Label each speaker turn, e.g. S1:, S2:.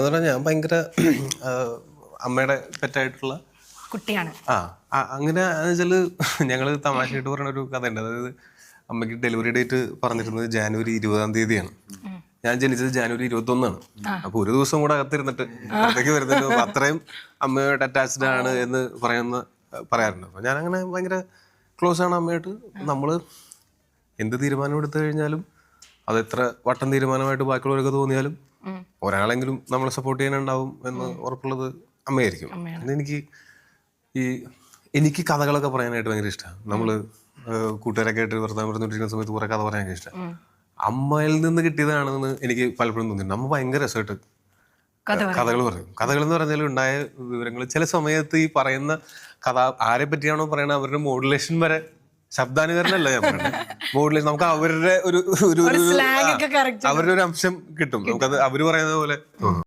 S1: അതുപോലെ ഞാൻ ഭയങ്കര അമ്മയുടെ പെറ്റായിട്ടുള്ള
S2: കുട്ടിയാണ്.
S1: അങ്ങനെ വെച്ചാല് ഞങ്ങള് തമാശയായിട്ട് പറയുന്ന ഒരു കഥയുണ്ട്. അതായത് അമ്മയ്ക്ക് ഡെലിവറി ഡേറ്റ് പറഞ്ഞിരുന്നത് ജാനുവരി 20-ാം തീയതിയാണ്. ഞാൻ ജനിച്ചത് ജാനുവരി 21-ാണ്. അപ്പൊ ഒരു ദിവസം കൂടെ അകത്തിരുന്നിട്ട് പുറത്തേക്ക് വരുന്നതിന് അത്രയും അമ്മയോട് അറ്റാച്ച്ഡ് ആണ് എന്ന് പറയാറുണ്ട്. അപ്പൊ ഞാൻ അങ്ങനെ ഭയങ്കര ക്ലോസ് ആണ് അമ്മയായിട്ട്. നമ്മള് എന്ത് തീരുമാനം എടുത്തു കഴിഞ്ഞാലും അത് എത്ര വട്ടം തീരുമാനമായിട്ട് ബാക്കിയുള്ളവർക്ക് തോന്നിയാലും ഒരാളെങ്കിലും നമ്മളെ സപ്പോർട്ട് ചെയ്യാനുണ്ടാവും എന്ന് ഉറപ്പുള്ളത് അമ്മയായിരിക്കും. എനിക്ക് കഥകളൊക്കെ പറയാനായിട്ട് ഭയങ്കര ഇഷ്ടമാണ്. നമ്മള് കൂട്ടുകാരൊക്കെ ആയിട്ട് വർത്തമാനം പറഞ്ഞുകൊണ്ടിരിക്കുന്ന സമയത്ത് കുറെ കഥ പറയാനൊക്കെ ഇഷ്ടമാണ്. അമ്മയിൽ നിന്ന് കിട്ടിയതാണെന്ന് എനിക്ക് പലപ്പോഴും തോന്നിയിട്ടുണ്ട്. അമ്മ ഭയങ്കര രസമായിട്ട് കഥകൾ പറയും. കഥകൾ എന്ന് പറഞ്ഞാൽ ഉണ്ടായ വിവരങ്ങൾ ചില സമയത്ത് ഈ പറയുന്ന കഥ ആരെ പറ്റിയാണോ പറയണത് അവരുടെ മോഡുലേഷൻ വരെ ശബ്ദാനുകരണല്ല ഞാൻ പറയുന്നത്. മോഡുലേഷൻ നമുക്ക് അവരുടെ ഒരു അംശം കിട്ടും. നമുക്കത് അവര് പറയുന്നത് പോലെ തോന്നും.